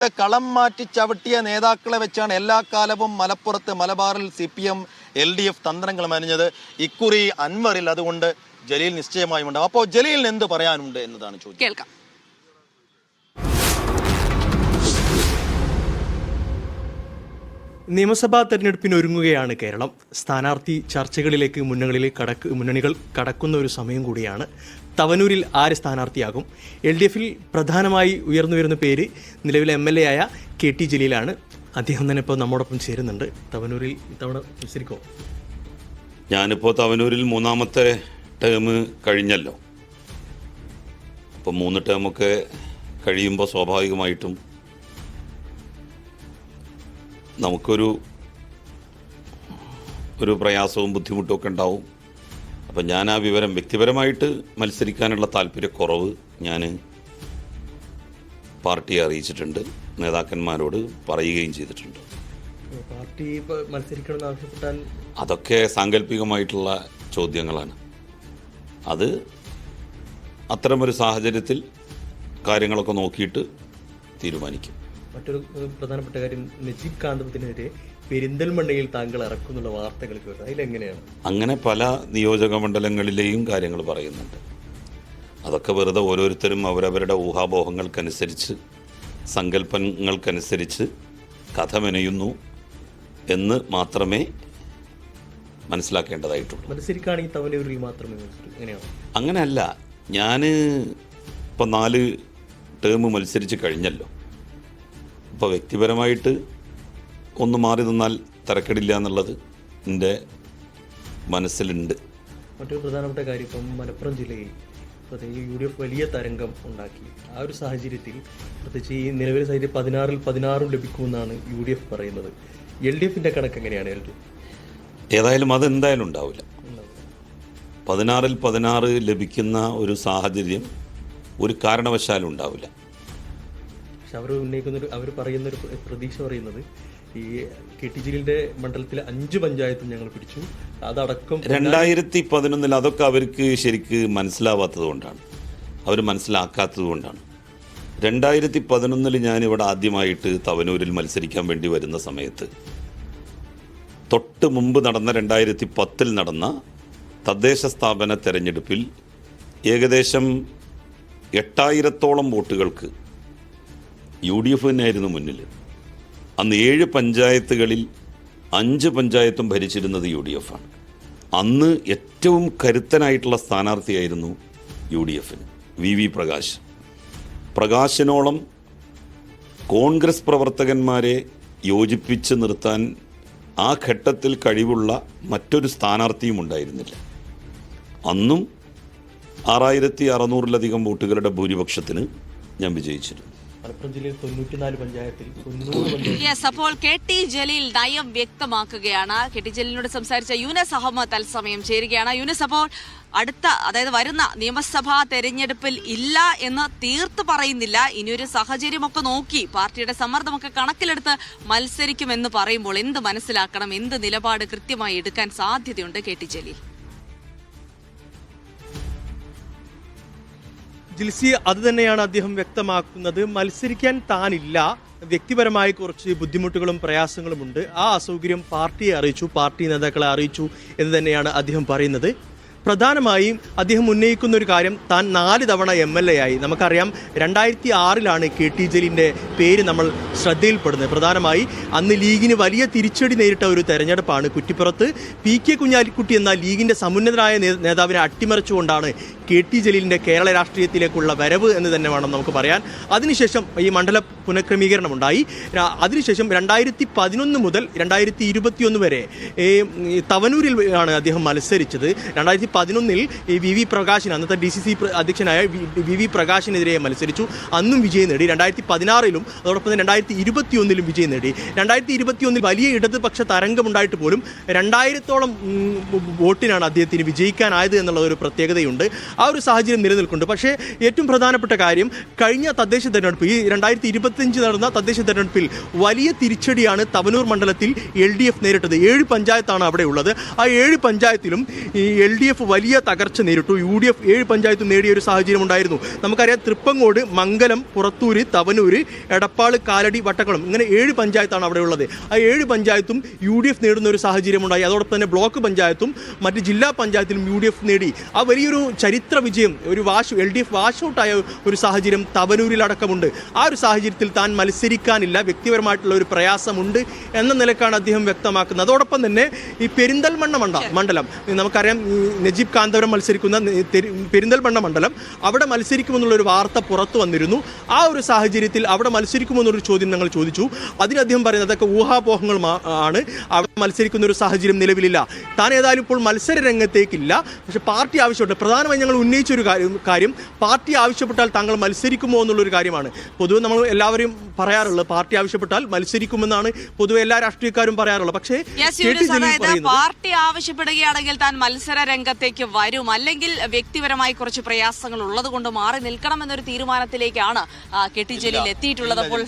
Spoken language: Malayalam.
കളം മാറ്റി ചവിട്ടിയ നേതാക്കളെ വെച്ചാണ് എല്ലാ കാലവും മലപ്പുറത്ത് മലബാറിൽ CPM LDF തന്ത്രങ്ങൾ മെനഞ്ഞത്. ഇക്കുറി അൻവറിൽ അതുകൊണ്ട് ജലീൽ നിശ്ചയമായും ഉണ്ടാവും. അപ്പോൾ ജലീലിന് എന്ത് പറയാനുണ്ട് എന്നതാണ് ചോദ്യം. കേൾക്കാം. നിയമസഭാ തെരഞ്ഞെടുപ്പിന് ഒരുങ്ങുകയാണ് കേരളം. സ്ഥാനാർത്ഥി ചർച്ചകളിലേക്ക് മുന്നണികൾ കടക്കുന്ന ഒരു സമയം കൂടിയാണ്. തവനൂരിൽ ആര് സ്ഥാനാർത്ഥിയാകും? LDFിൽ പ്രധാനമായി ഉയർന്നുവരുന്ന പേര് നിലവിലെ MLA ആയ KT ജലീലാണ്. അദ്ദേഹം തന്നെ ഇപ്പോൾ നമ്മോടൊപ്പം ചേരുന്നുണ്ട്. തവനൂരിൽ ഇത്തവണ മത്സരിക്കുമോ? ഞാനിപ്പോൾ തവനൂരിൽ 3ാമത്തെ ടേം കഴിഞ്ഞല്ലോ. അപ്പോൾ 3 ടേമൊക്കെ കഴിയുമ്പോൾ സ്വാഭാവികമായിട്ടും നമുക്കൊരു പ്രയാസവും ബുദ്ധിമുട്ടും ഒക്കെ ഉണ്ടാവും. അപ്പം ഞാൻ ആ വിവരം വ്യക്തിപരമായിട്ട് മത്സരിക്കാനുള്ള താല്പര്യക്കുറവ് ഞാൻ പാർട്ടിയെ അറിയിച്ചിട്ടുണ്ട്, നേതാക്കന്മാരോട് പറയുകയും ചെയ്തിട്ടുണ്ട്. പാർട്ടി മത്സരിക്കണമെന്ന് ആവശ്യപ്പെട്ടാൽ അതൊക്കെ സാങ്കല്പികമായിട്ടുള്ള ചോദ്യങ്ങളാണ്. അത് അത്തരമൊരു സാഹചര്യത്തിൽ കാര്യങ്ങളൊക്കെ നോക്കിയിട്ട് തീരുമാനിക്കും. മറ്റൊരു പ്രധാനപ്പെട്ട കാര്യം, നജീബ് കാന്തത്തിനെതിരെ പെരിന്തൽമണ്ണയിൽ താങ്കൾ ഇറക്കുന്നുള്ള വാർത്തകൾ കേട്ടു. അതിലെങ്ങനെയാണ്? അങ്ങനെ പല നിയോജക മണ്ഡലങ്ങളിലെയും കാര്യങ്ങൾ പറയുന്നുണ്ട്. അതൊക്കെ വെറുതെ ഓരോരുത്തരും അവരവരുടെ ഊഹാപോഹങ്ങൾക്കനുസരിച്ച് സങ്കല്പങ്ങൾക്കനുസരിച്ച് കഥ മെനയുന്നു എന്ന് മാത്രമേ മനസ്സിലാക്കേണ്ടതായിട്ടുള്ളൂ. മത്സരിക്കുകയാണെങ്കിൽ തവനൂരിൽ മാത്രമേ എങ്ങനെയാണ്? അങ്ങനെയല്ല. ഞാൻ ഇപ്പം 4 ടേം മത്സരിച്ച് കഴിഞ്ഞല്ലോ. അപ്പോൾ വ്യക്തിപരമായിട്ട് ഒന്ന് മാറി നിന്നാൽ തരക്കേടില്ല എന്നുള്ളത് എൻ്റെ മനസ്സിലുണ്ട്. മറ്റൊരു പ്രധാനപ്പെട്ട കാര്യം, ഇപ്പം മലപ്പുറം ജില്ലയിൽ പ്രത്യേകിച്ച് UDF വലിയ തരംഗം ഉണ്ടാക്കി. ആ ഒരു സാഹചര്യത്തിൽ പ്രത്യേകിച്ച് ഈ നിലവിലെ സാഹചര്യം 16 ലഭിക്കുമെന്നാണ് UDF പറയുന്നത്. LDFിൻ്റെ കണക്ക് എങ്ങനെയാണ്? ഏതായാലും അതെന്തായാലും ഉണ്ടാവില്ല. 16 ലഭിക്കുന്ന ഒരു സാഹചര്യം ഒരു കാരണവശാലും ഉണ്ടാവില്ല. പക്ഷെ അവർ പറയുന്നൊരു പ്രതീക്ഷ പറയുന്നത് ഈ KT ജലീലിന്റെ മണ്ഡലത്തിലെ 5 പഞ്ചായത്തും ഞങ്ങൾ പിടിച്ചു, അതടക്കം 2011 അതൊക്കെ അവർക്ക് ശരിക്ക് മനസ്സിലാവാത്തത് കൊണ്ടാണ്, അവർ മനസ്സിലാക്കാത്തത് കൊണ്ടാണ്. 2011 ഞാനിവിടെ ആദ്യമായിട്ട് തവനൂരിൽ മത്സരിക്കാൻ വേണ്ടി വരുന്ന സമയത്ത് തൊട്ട് മുമ്പ് നടന്ന 2010 നടന്ന തദ്ദേശ സ്ഥാപന തെരഞ്ഞെടുപ്പിൽ ഏകദേശം 8000-ഓളം വോട്ടുകൾക്ക് UDF തന്നെയായിരുന്നു മുന്നിൽ. അന്ന് 7 പഞ്ചായത്തുകളിൽ 5 പഞ്ചായത്തും ഭരിച്ചിരുന്നത് UDF ആണ്. അന്ന് ഏറ്റവും കരുത്തനായിട്ടുള്ള സ്ഥാനാർത്ഥിയായിരുന്നു UDFന് VV പ്രകാശിനോളം കോൺഗ്രസ് പ്രവർത്തകന്മാരെ യോജിപ്പിച്ച് നിർത്താൻ ആ ഘട്ടത്തിൽ കഴിവുള്ള മറ്റൊരു സ്ഥാനാർത്ഥിയും ഉണ്ടായിരുന്നില്ല. അന്നും 6600-ലധികം വോട്ടുകളുടെ ഭൂരിപക്ഷത്തിന് ഞാൻ വിജയിച്ചിരുന്നു. മലപ്പുറം ജില്ലയിൽ 94 പഞ്ചായത്തിൽ അപ്പോൾ KT ജലീൽ നയം വ്യക്തമാക്കുകയാണ്. KT ജലീലിനോട് സംസാരിച്ച യൂനസ് അഹമ്മദ് തത്സമയം ചേരുകയാണ്. യൂനസ്, അപ്പോൾ അതായത് വരുന്ന നിയമസഭാ തെരഞ്ഞെടുപ്പിൽ ഇല്ല എന്ന് തീർത്ത് പറയുന്നില്ല, ഇനിയൊരു സാഹചര്യമൊക്കെ നോക്കി പാർട്ടിയുടെ സമ്മർദ്ദമൊക്കെ കണക്കിലെടുത്ത് മത്സരിക്കുമെന്ന് പറയുമ്പോൾ എന്ത് മനസ്സിലാക്കണം, എന്ത് നിലപാട് കൃത്യമായി എടുക്കാൻ സാധ്യതയുണ്ട് KT ജലീൽ? ജിൽസി, അത് തന്നെയാണ് അദ്ദേഹം വ്യക്തമാക്കുന്നത്. മത്സരിക്കാൻ താനില്ല, വ്യക്തിപരമായി കുറച്ച് ബുദ്ധിമുട്ടുകളും പ്രയാസങ്ങളുമുണ്ട്. ആ അസൗകര്യം പാർട്ടിയെ അറിയിച്ചു, പാർട്ടി നേതാക്കളെ അറിയിച്ചു എന്ന് തന്നെയാണ് അദ്ദേഹം പറയുന്നത്. പ്രധാനമായും അദ്ദേഹം ഉന്നയിക്കുന്ന ഒരു കാര്യം, താൻ 4 തവണ MLA ആയി. നമുക്കറിയാം 2006 KT ജലീലിൻ്റെ പേര് നമ്മൾ ശ്രദ്ധയിൽപ്പെടുന്നത്. പ്രധാനമായി അന്ന് ലീഗിന് വലിയ തിരിച്ചടി നേരിട്ട ഒരു തെരഞ്ഞെടുപ്പാണ്. കുറ്റിപ്പുറത്ത് PK കുഞ്ഞാലിക്കുട്ടി എന്ന ലീഗിൻ്റെ സമുന്നതനായ നേതാവിനെ അട്ടിമറിച്ചുകൊണ്ടാണ് KT ജലീലിൻ്റെ കേരള രാഷ്ട്രീയത്തിലേക്കുള്ള വരവ് എന്ന് തന്നെ വേണം നമുക്ക് പറയാൻ. അതിനുശേഷം ഈ മണ്ഡല പുനഃക്രമീകരണം ഉണ്ടായി. അതിനുശേഷം 2011 മുതൽ 2021 വരെ തവനൂരിൽ ആണ് അദ്ദേഹം മത്സരിച്ചത്. 2011 ഈ VV പ്രകാശിന്, അന്നത്തെ DCC അധ്യക്ഷനായ VV പ്രകാശിനെതിരെ മത്സരിച്ചു. അന്നും വിജയം നേടി. 2016 അതോടൊപ്പം തന്നെ 2021 വിജയം നേടി. 2021 വലിയ ഇടതുപക്ഷ തരംഗമുണ്ടായിട്ട് പോലും 2000-ഓളം വോട്ടിനാണ് അദ്ദേഹത്തിന് വിജയിക്കാനായത് എന്നുള്ള ഒരു പ്രത്യേകതയുണ്ട്. ആ ഒരു സാഹചര്യം നിലനിൽക്കുന്നുണ്ട്. പക്ഷേ ഏറ്റവും പ്രധാനപ്പെട്ട കാര്യം, കഴിഞ്ഞ തദ്ദേശ തെരഞ്ഞെടുപ്പ്, ഈ 2025 നടന്ന തദ്ദേശ തെരഞ്ഞെടുപ്പിൽ വലിയ തിരിച്ചടിയാണ് തവനൂർ മണ്ഡലത്തിൽ LDF നേരിട്ടത്. 7 പഞ്ചായത്താണ് അവിടെ ഉള്ളത്. ആ 7 പഞ്ചായത്തിലും ഈ LDF LDF വലിയ തകർച്ച നേരിട്ടു. UDF 7 പഞ്ചായത്തും നേടിയ ഒരു സാഹചര്യം ഉണ്ടായിരുന്നു. നമുക്കറിയാം തൃപ്പങ്ങോട്, മംഗലം, പുറത്തൂര്, തവനൂര്, എടപ്പാള്, കാലടി, വട്ടക്കുളം ഇങ്ങനെ 7 പഞ്ചായത്താണ് അവിടെ ഉള്ളത്. ആ 7 പഞ്ചായത്തും UDF നേടുന്ന ഒരു സാഹചര്യം ഉണ്ടായി. അതോടൊപ്പം തന്നെ ബ്ലോക്ക് പഞ്ചായത്തും മറ്റ് ജില്ലാ പഞ്ചായത്തിലും UDF നേടി. ആ വലിയൊരു ചരിത്ര വിജയം, ഒരു LDF വാഷ് ഔട്ടായ ഒരു സാഹചര്യം തവനൂരിലടക്കമുണ്ട്. ആ ഒരു സാഹചര്യത്തിൽ താൻ മത്സരിക്കാനില്ല, വ്യക്തിപരമായിട്ടുള്ള ഒരു പ്രയാസമുണ്ട് എന്ന നിലക്കാണ് അദ്ദേഹം വ്യക്തമാക്കുന്നത്. അതോടൊപ്പം തന്നെ ഈ പെരിന്തൽമണ്ണ മണ്ഡലം നമുക്കറിയാം, നജീബ് കാന്തപുരം മത്സരിക്കുന്ന പെരിന്തൽമണ്ണ മണ്ഡലം, അവിടെ മത്സരിക്കുമെന്നുള്ളൊരു വാർത്ത പുറത്തു വന്നിരുന്നു. ആ ഒരു സാഹചര്യത്തിൽ അവിടെ മത്സരിക്കുമെന്നൊരു ചോദ്യം ഞങ്ങൾ ചോദിച്ചു. അതിന് അദ്ദേഹം പറയുന്നത് അതൊക്കെ ഊഹാപോഹങ്ങൾ ആണ്, അവിടെ മത്സരിക്കുന്ന ഒരു സാഹചര്യം നിലവിലില്ല. താൻ ഏതായാലും ഇപ്പോൾ മത്സര രംഗത്തേക്കില്ല. പക്ഷേ പാർട്ടി ആവശ്യപ്പെട്ട പ്രധാനമായി ഞങ്ങൾ ഉന്നയിച്ചൊരു കാര്യം പാർട്ടി ആവശ്യപ്പെട്ടാൽ താങ്കൾ മത്സരിക്കുമോ എന്നുള്ളൊരു കാര്യമാണ്. പൊതുവെ നമ്മൾ എല്ലാവരും പറയാറുള്ളത് പാർട്ടി ആവശ്യപ്പെട്ടാൽ മത്സരിക്കുമെന്നാണ് പൊതുവെ എല്ലാ രാഷ്ട്രീയക്കാരും പറയാറുള്ളത്. പക്ഷേ പാർട്ടി ആവശ്യപ്പെടുകയാണെങ്കിൽ താൻ മത്സര രംഗത്തേക്ക് വരും, അല്ലെങ്കിൽ വ്യക്തിപരമായി കുറച്ച് പ്രയാസങ്ങൾ ഉള്ളത് കൊണ്ട് മാറി നിൽക്കണം എന്നൊരു തീരുമാനത്തിലേക്കാണ് KT ജലീൽ എത്തിയിട്ടുള്ളത്. അപ്പോൾ